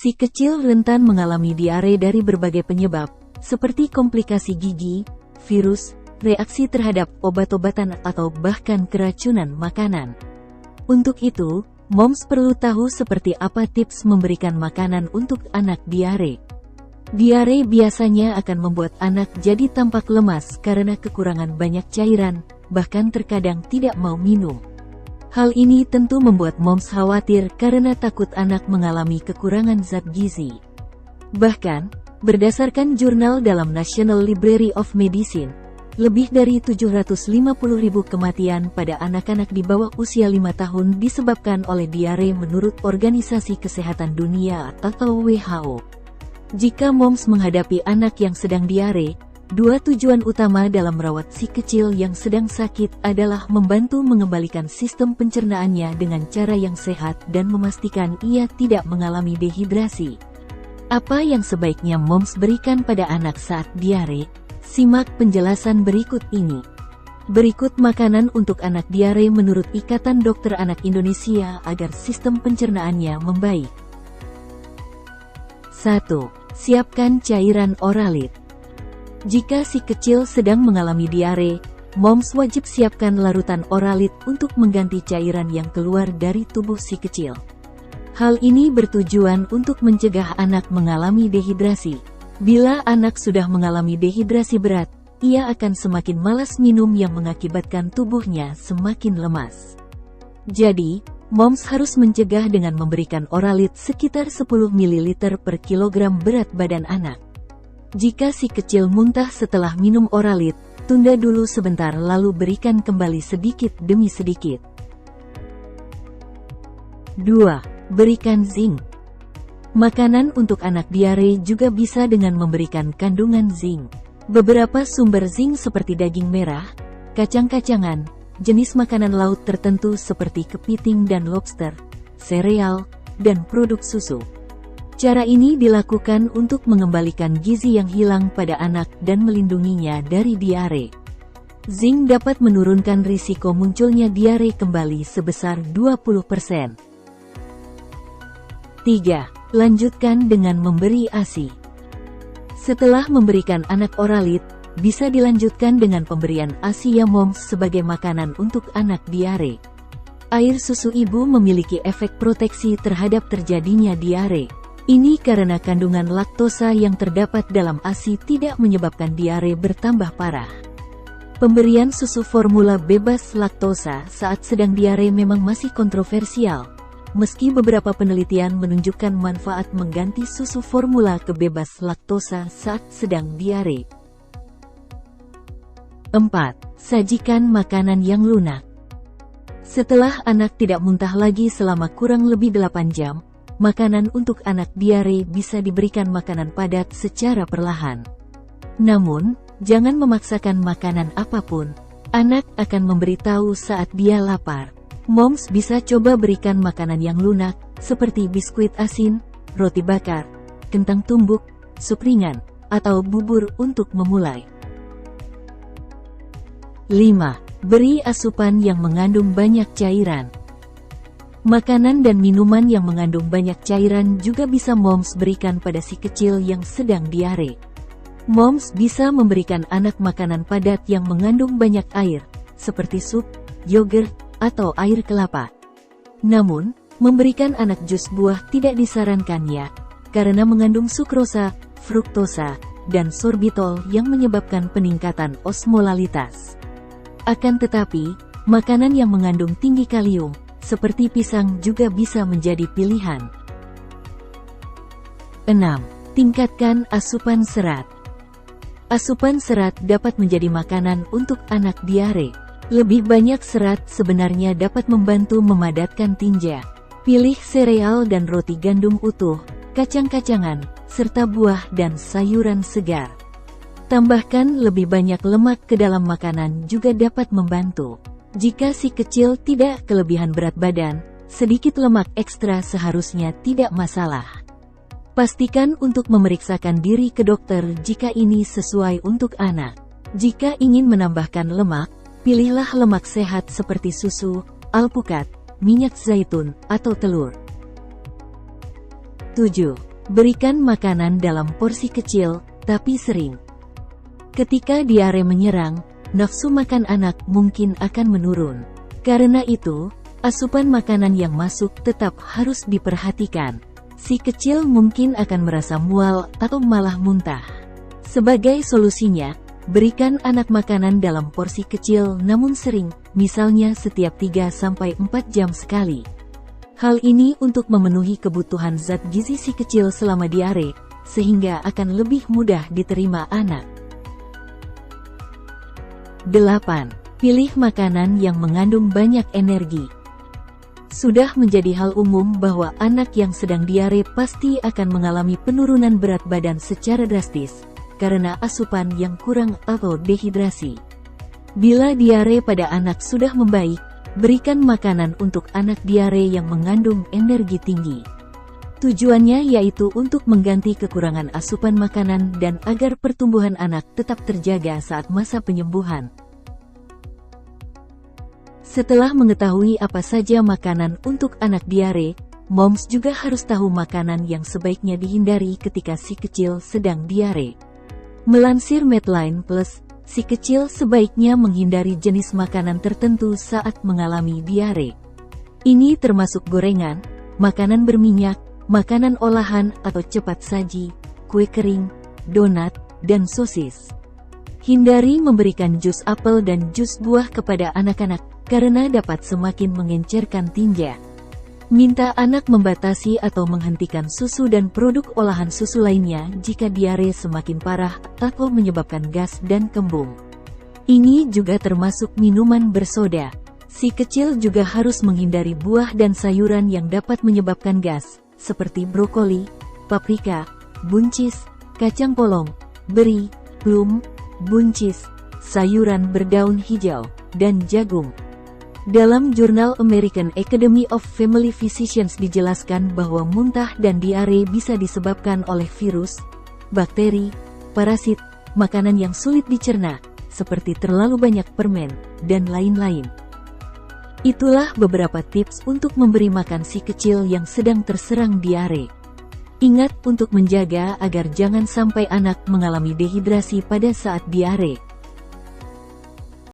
Si kecil rentan mengalami diare dari berbagai penyebab, seperti komplikasi gigi, virus, reaksi terhadap obat-obatan atau bahkan keracunan makanan. Untuk itu, moms perlu tahu seperti apa tips memberikan makanan untuk anak diare. Diare biasanya akan membuat anak jadi tampak lemas karena kekurangan banyak cairan, bahkan terkadang tidak mau minum. Hal ini tentu membuat moms khawatir karena takut anak mengalami kekurangan zat gizi. Bahkan, berdasarkan jurnal dalam National Library of Medicine, lebih dari 750.000 kematian pada anak-anak di bawah usia 5 tahun disebabkan oleh diare menurut Organisasi Kesehatan Dunia atau WHO. Jika moms menghadapi anak yang sedang diare, dua tujuan utama dalam merawat si kecil yang sedang sakit adalah membantu mengembalikan sistem pencernaannya dengan cara yang sehat dan memastikan ia tidak mengalami dehidrasi. Apa yang sebaiknya moms berikan pada anak saat diare? Simak penjelasan berikut ini. Berikut makanan untuk anak diare menurut Ikatan Dokter Anak Indonesia agar sistem pencernaannya membaik. 1. Siapkan cairan Oralit. Jika si kecil sedang mengalami diare, moms wajib siapkan larutan Oralit untuk mengganti cairan yang keluar dari tubuh si kecil. Hal ini bertujuan untuk mencegah anak mengalami dehidrasi. Bila anak sudah mengalami dehidrasi berat, ia akan semakin malas minum yang mengakibatkan tubuhnya semakin lemas. Jadi, moms harus mencegah dengan memberikan Oralit sekitar 10 ml per kilogram berat badan anak. Jika si kecil muntah setelah minum Oralit, tunda dulu sebentar lalu berikan kembali sedikit demi sedikit. 2. Berikan zinc. Makanan untuk anak diare juga bisa dengan memberikan kandungan zinc. Beberapa sumber zinc seperti daging merah, kacang-kacangan, jenis makanan laut tertentu seperti kepiting dan lobster, sereal, dan produk susu. Cara ini dilakukan untuk mengembalikan gizi yang hilang pada anak dan melindunginya dari diare. Zinc dapat menurunkan risiko munculnya diare kembali sebesar 20%. 3. Lanjutkan dengan memberi ASI. Setelah memberikan anak Oralit, bisa dilanjutkan dengan pemberian ASI ya moms sebagai makanan untuk anak diare. Air susu ibu memiliki efek proteksi terhadap terjadinya diare. Ini karena kandungan laktosa yang terdapat dalam ASI tidak menyebabkan diare bertambah parah. Pemberian susu formula bebas laktosa saat sedang diare memang masih kontroversial, meski beberapa penelitian menunjukkan manfaat mengganti susu formula ke bebas laktosa saat sedang diare. 4. Sajikan makanan yang lunak. Setelah anak tidak muntah lagi selama kurang lebih 8 jam, makanan untuk anak diare bisa diberikan makanan padat secara perlahan. Namun, jangan memaksakan makanan apapun. Anak akan memberitahu saat dia lapar. Moms bisa coba berikan makanan yang lunak, seperti biskuit asin, roti bakar, kentang tumbuk, sup ringan, atau bubur untuk memulai. 5. Beri asupan yang mengandung banyak cairan. Makanan dan minuman yang mengandung banyak cairan juga bisa moms berikan pada si kecil yang sedang diare. Moms bisa memberikan anak makanan padat yang mengandung banyak air, seperti sup, yogurt, atau air kelapa. Namun, memberikan anak jus buah tidak disarankan ya, karena mengandung sukrosa, fruktosa, dan sorbitol yang menyebabkan peningkatan osmolalitas. Akan tetapi, makanan yang mengandung tinggi kalium, seperti pisang juga bisa menjadi pilihan. 6. Tingkatkan asupan serat. Asupan serat dapat menjadi makanan untuk anak diare. Lebih banyak serat sebenarnya dapat membantu memadatkan tinja. Pilih sereal dan roti gandum utuh, kacang-kacangan, serta buah dan sayuran segar. Tambahkan lebih banyak lemak ke dalam makanan juga dapat membantu. Jika si kecil tidak kelebihan berat badan, sedikit lemak ekstra seharusnya tidak masalah. Pastikan untuk memeriksakan diri ke dokter jika ini sesuai untuk anak. Jika ingin menambahkan lemak, pilihlah lemak sehat seperti susu, alpukat, minyak zaitun, atau telur. 7. Berikan makanan dalam porsi kecil, tapi sering. Ketika diare menyerang, nafsu makan anak mungkin akan menurun. Karena itu, asupan makanan yang masuk tetap harus diperhatikan. Si kecil mungkin akan merasa mual atau malah muntah. Sebagai solusinya, berikan anak makanan dalam porsi kecil namun sering, misalnya setiap 3-4 jam sekali. Hal ini untuk memenuhi kebutuhan zat gizi si kecil selama diare, sehingga akan lebih mudah diterima anak. 8. Pilih makanan yang mengandung banyak energi. Sudah menjadi hal umum bahwa anak yang sedang diare pasti akan mengalami penurunan berat badan secara drastis, karena asupan yang kurang atau dehidrasi. Bila diare pada anak sudah membaik, berikan makanan untuk anak diare yang mengandung energi tinggi. Tujuannya yaitu untuk mengganti kekurangan asupan makanan dan agar pertumbuhan anak tetap terjaga saat masa penyembuhan. Setelah mengetahui apa saja makanan untuk anak diare, moms juga harus tahu makanan yang sebaiknya dihindari ketika si kecil sedang diare. Melansir Medline Plus, si kecil sebaiknya menghindari jenis makanan tertentu saat mengalami diare. Ini termasuk gorengan, makanan berminyak, makanan olahan atau cepat saji, kue kering, donat, dan sosis. Hindari memberikan jus apel dan jus buah kepada anak-anak, karena dapat semakin mengencerkan tinja. Minta anak membatasi atau menghentikan susu dan produk olahan susu lainnya jika diare semakin parah atau menyebabkan gas dan kembung. Ini juga termasuk minuman bersoda. Si kecil juga harus menghindari buah dan sayuran yang dapat menyebabkan gas, seperti brokoli, paprika, buncis, kacang polong, beri, plum, buncis, sayuran berdaun hijau, dan jagung. Dalam jurnal American Academy of Family Physicians dijelaskan bahwa muntah dan diare bisa disebabkan oleh virus, bakteri, parasit, makanan yang sulit dicerna, seperti terlalu banyak permen, dan lain-lain. Itulah beberapa tips untuk memberi makan si kecil yang sedang terserang diare. Ingat untuk menjaga agar jangan sampai anak mengalami dehidrasi pada saat diare.